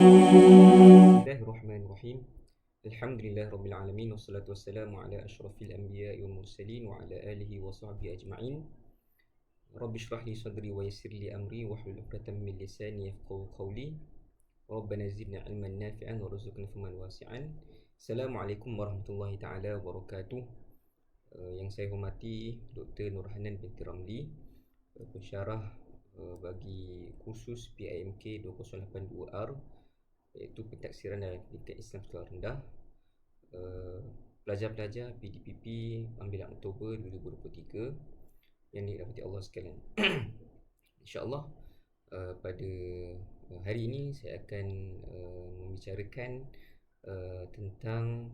Bismillahirrahmanirrahim. Alhamdulillahirabbil alamin wassalatu wassalamu ala asyrafil anbiya'i wal mursalin wa ala alihi wa sahbihi ajma'in. Rabbi shrah li sadri wa yassir li amri wahlul 'uqdatam min lisani yafqahu qawli. Rabbana zidna 'ilman nafi'an warzuqna fahman wasi'an. Assalamualaikum warahmatullahi taala wabarakatuh. Yang saya hormati Dr. Nurhanan binti Ramli, pensyarah bagi kursus PIMK 2082R, iaitu pentaksiran dalam pendidikan Islam sekolah rendah. Pelajar-pelajar PDPP ambilan Oktober 2023 yang dirahmati Allah sekalian. InsyaAllah pada hari ini saya akan membicarakan tentang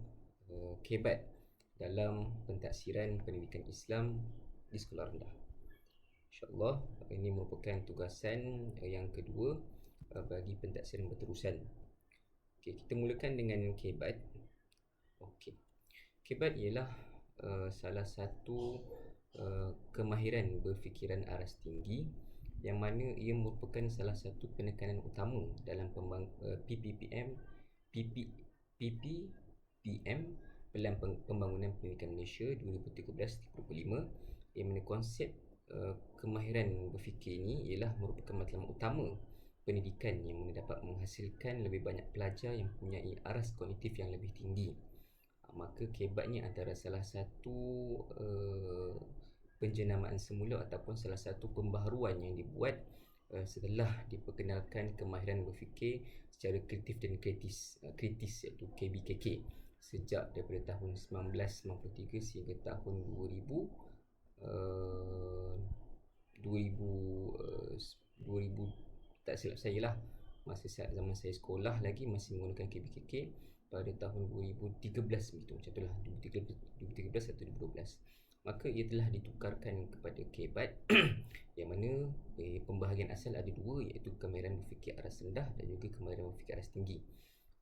kebat dalam pentaksiran pendidikan Islam di sekolah rendah. InsyaAllah ini merupakan tugasan yang kedua bagi pentaksiran berterusan. Okey, kita mulakan dengan kebat. Okey. Kebat ialah salah satu kemahiran berfikiran aras tinggi yang mana ia merupakan salah satu penekanan utama dalam PPPM Pelan Pembangunan Pendidikan Malaysia 2013-2025, yang mana konsep kemahiran berfikir ini ialah merupakan matlamat utama pendidikan yang dapat menghasilkan lebih banyak pelajar yang mempunyai aras kognitif yang lebih tinggi. Maka kebatnya antara salah satu penjenamaan semula ataupun salah satu pembaharuan yang dibuat setelah diperkenalkan kemahiran berfikir secara kreatif dan kritis iaitu KBKK sejak daripada tahun 1993 sehingga tahun 2000 tak silap saya lah, masa zaman saya sekolah lagi masih menggunakan KBKK pada tahun 2013 begitu, macam itulah, 2013 atau 2012. Maka ia telah ditukarkan kepada kebat yang mana pembahagian asal ada dua, iaitu kemahiran berfikir aras rendah dan juga kemahiran berfikir aras tinggi.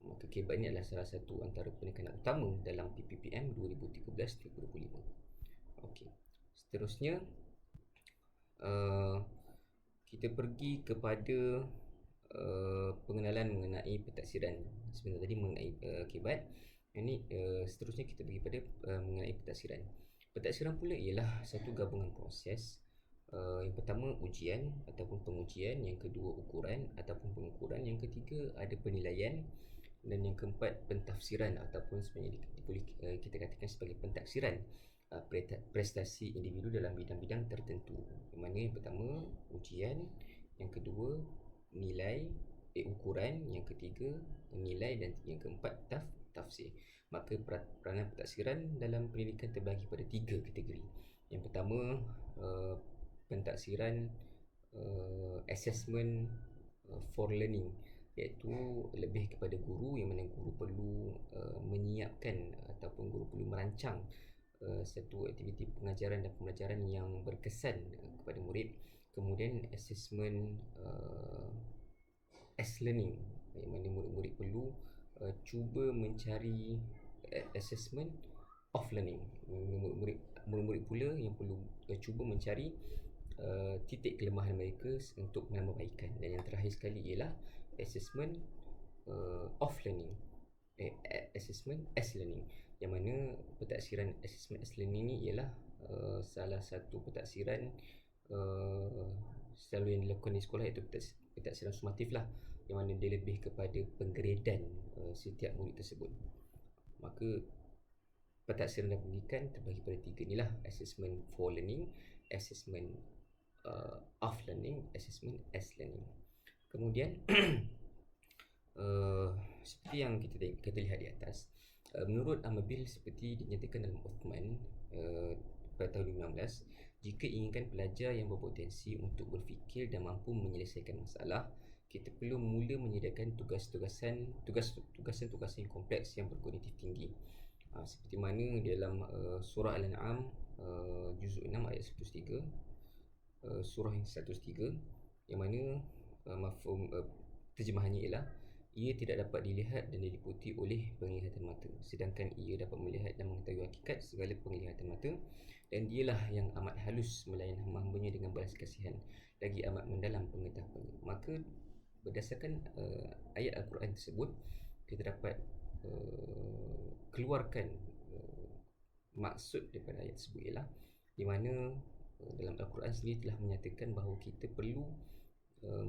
Maka kebat ini adalah salah satu antara penekanan utama dalam PPPM 2013-2025. Okey. Seterusnya kita pergi kepada pengenalan mengenai pentaksiran. Sebenarnya tadi mengenai kebat. Ini seterusnya kita pergi pada mengenai pentaksiran. Pentaksiran pula ialah satu gabungan proses. Yang pertama ujian ataupun pengujian, yang kedua ukuran ataupun pengukuran, yang ketiga ada penilaian, dan yang keempat pentafsiran ataupun sebenarnya boleh kita katakan sebagai pentaksiran prestasi individu dalam bidang-bidang tertentu. Yang mana yang pertama ujian, yang kedua nilai, ukuran, yang ketiga nilai, dan yang keempat tafsir. Maka peranan pentaksiran dalam pendidikan terbagi pada tiga kategori. Yang pertama pentaksiran assessment for learning, iaitu lebih kepada guru, yang mana guru perlu menyiapkan ataupun guru perlu merancang satu aktiviti pengajaran dan pembelajaran yang berkesan kepada murid. Kemudian assessment as learning, yang mana murid-murid perlu cuba mencari assessment of learning. Murid-murid pula yang perlu cuba mencari titik kelemahan mereka untuk menambahbaikan. Dan yang terakhir sekali ialah assessment of learning, assessment as learning, yang mana pentaksiran assessment as learning ni ialah salah satu pentaksiran selalu yang dilakukan di sekolah, iaitu pentaksiran sumatif lah, yang mana dia lebih kepada penggradan setiap murid tersebut. Maka pentaksiran dalam pendidikan terbagi pada tiga ni lah: assessment for learning, assessment of learning, assessment as learning. Kemudian seperti yang kita lihat di atas, menurut Amabil seperti dinyatakan dalam Uthman pada tahun 2016, jika inginkan pelajar yang berpotensi untuk berfikir dan mampu menyelesaikan masalah, kita perlu mula menyediakan tugasan yang kompleks yang berkognitif tinggi. Seperti mana dalam surah Al-An'am juzuk 6 ayat 103, surah yang 103, yang mana mafhum terjemahannya ialah ia tidak dapat dilihat dan diliputi oleh penglihatan mata, sedangkan ia dapat melihat dan mengetahui hakikat segala penglihatan mata, dan dialah yang amat halus melayan hamba-hambanya dengan balas kasihan, lagi amat mendalam pengetahuannya. Maka berdasarkan ayat Al-Quran tersebut, kita dapat keluarkan maksud daripada ayat tersebut ialah di mana dalam Al-Quran sendiri telah menyatakan bahawa kita perlu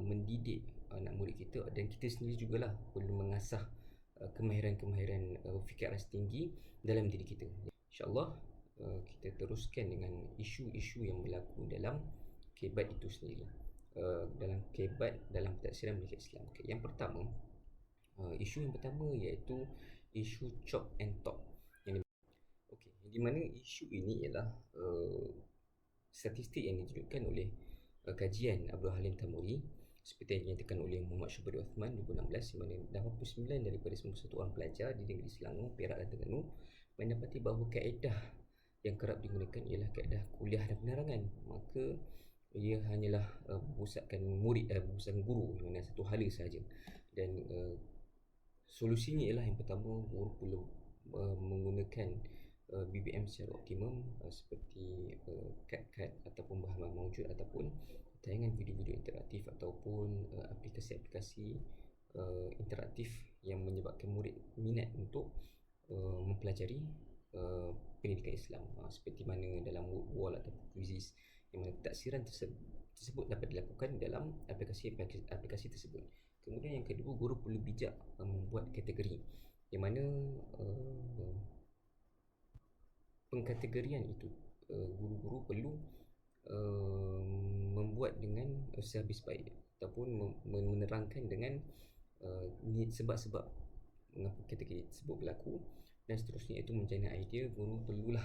mendidik anak murid kita, dan kita sendiri jugalah perlu mengasah kemahiran-kemahiran fikiran tinggi dalam diri kita. InsyaAllah kita teruskan dengan isu-isu yang berlaku dalam kebat itu sendiri, dalam kebat dalam pentadsiran mereka Islam. Okay. Yang pertama, isu yang pertama iaitu isu chop and talk. Okay, di mana isu ini ialah statistik yang ditunjukkan oleh kajian Abdul Halim Tamuri seperti yang dinyatakan oleh Muhammad Syabari Uthman 2016, di mana 89 daripada 91 orang pelajar di negeri Selangor, Perak dan Terengganu mendapati bahawa kaedah yang kerap digunakan ialah kaedah kuliah dan penerangan. Maka ia hanyalah berpusatkan murid, berpusatkan guru dengan satu hala sahaja. Dan solusinya ialah yang pertama, guru perlu menggunakan BBM secara optimum, seperti CAD ataupun bahan mawjud, ataupun tayangan video-video interaktif, ataupun aplikasi-aplikasi interaktif yang menyebabkan murid minat untuk mempelajari pendidikan Islam, seperti mana dalam wall ataupun quizzes, yang mana taksiran tersebut dapat dilakukan dalam aplikasi tersebut. Kemudian yang kedua, guru perlu bijak membuat kategori, yang mana pengkategorian itu guru-guru perlu membuat dengan sehabis baik, ataupun menerangkan dengan sebab-sebab mengapa kategori tersebut berlaku, dan seterusnya. Itu menjadi idea. Guru perlulah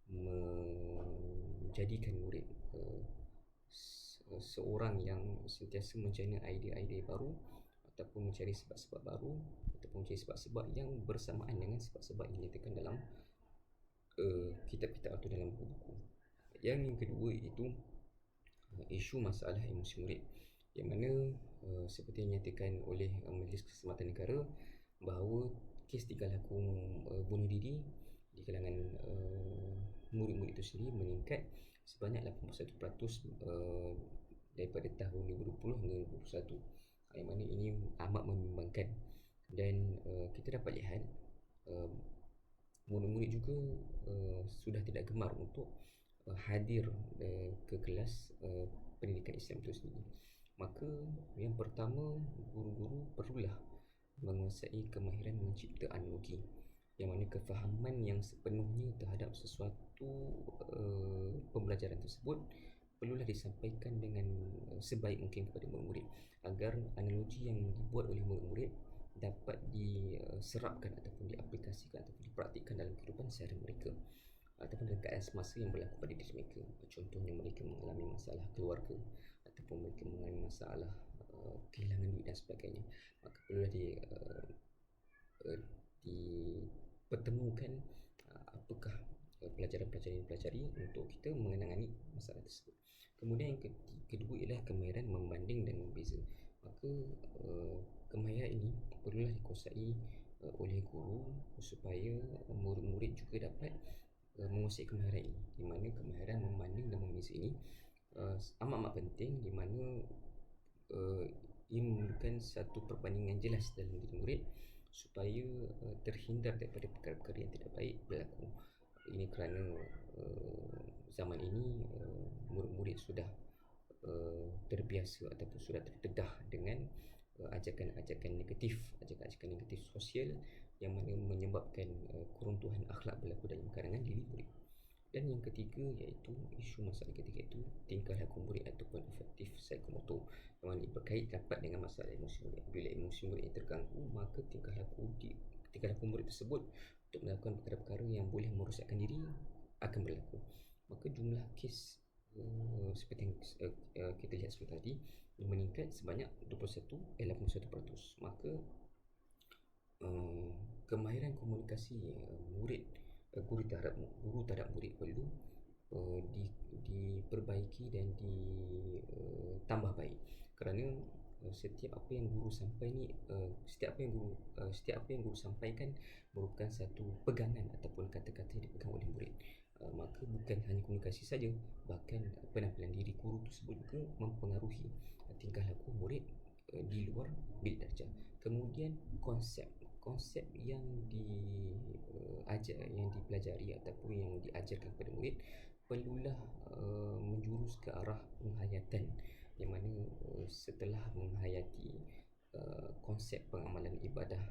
menjadikan murid seorang yang sentiasa mencari idea-idea baru, ataupun mencari sebab-sebab baru, ataupun mencari sebab-sebab yang bersamaan dengan sebab-sebab yang dinyatakan dalam kitab-kitab atau dalam buku. Yang kedua iaitu isu masalah emosi murid, yang mana seperti yang dinyatakan oleh Majlis Keselamatan Negara bahawa kes tingkah laku bunuh diri di kalangan murid-murid itu sendiri meningkat sebanyak 81% daripada tahun 2020 hingga 2021, yang mana ini amat membimbangkan. Dan kita dapat lihat murid-murid juga sudah tidak gemar untuk hadir ke kelas pendidikan Islam itu sendiri. Maka yang pertama, guru-guru perlulah menguasai kemahiran mencipta analogi, yang mana kefahaman yang sepenuhnya terhadap sesuatu pembelajaran tersebut perlulah disampaikan dengan sebaik mungkin kepada murid-murid, agar analogi yang dibuat oleh murid-murid dapat diserapkan ataupun diaplikasikan ataupun dipraktikkan dalam kehidupan sehari mereka, ataupun dalam keadaan semasa yang berlaku pada diri mereka. Contohnya, mereka mengalami masalah keluarga, ataupun mereka mengalami masalah kehilangan duit dan sebagainya. Maka perlulah dipertemukan apakah pelajaran-pelajaran yang dipelajari untuk kita mengenangani masalah tersebut. Kemudian yang kedua ialah kemahiran membanding dan membeza. Maka kemahiran ini perlulah dikuasai oleh guru supaya murid-murid juga dapat menguasai kemahiran ini, di mana kemahiran membanding dan membeza ini amat-amat penting, di mana ia memerlukan satu perbandingan jelas dalam diri murid supaya terhindar daripada perkara-perkara yang tidak baik berlaku. Ini kerana zaman ini murid-murid sudah terbiasa ataupun sudah terdedah dengan ajakan-ajakan negatif, ajakan-ajakan negatif sosial, yang mana menyebabkan keruntuhan akhlak berlaku dalam kalangan diri murid. Dan yang ketiga iaitu isu masalah ketiga itu tingkah laku murid ataupun afektif psikomotor, yang mana berkait rapat dengan masalah emosi murid. Bila emosi murid yang terganggu, maka tingkah laku murid tersebut untuk melakukan perkara-perkara yang boleh merosakkan diri akan berlaku. Maka jumlah kes seperti yang kita lihat sebentar tadi meningkat sebanyak 81%. Maka kemahiran komunikasi guru terhadap murid perlu diperbaiki dan ditambah baik, kerana setiap apa yang guru sampaikan merupakan satu pegangan ataupun kata-kata yang dipegang oleh murid. Maka bukan hanya komunikasi saja, bahkan penampilan diri guru tersebut juga mempengaruhi tingkah laku murid di luar bilik darjah. Kemudian konsep yang yang dipelajari ataupun yang diajarkan kepada murid perlulah menjurus ke arah penghayatan, yang mana setelah menghayati konsep pengamalan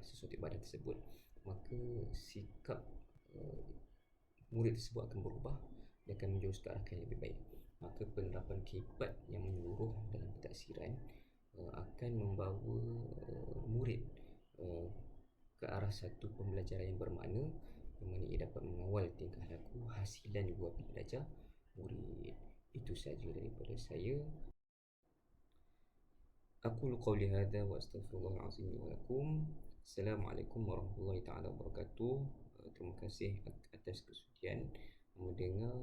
sesuatu ibadah tersebut, maka sikap murid tersebut akan berubah dan akan menjurus ke arah yang lebih baik. Maka penerapan kibat yang menyeluruh dalam pentadsiran akan membawa murid ke arah satu pembelajaran yang bermakna, di mana ia dapat mengawal tingkah laku hasilan buah belajar murid. Itu saja daripada saya. Aku qauli hadza wa astaghfirullahal azim wa lakum. Assalamualaikum warahmatullahi taala wabarakatuh. Terima kasih atas kesudian mendengar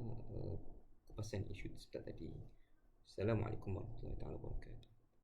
kupasan isu tersebut tadi. Assalamualaikum warahmatullahi taala wabarakatuh.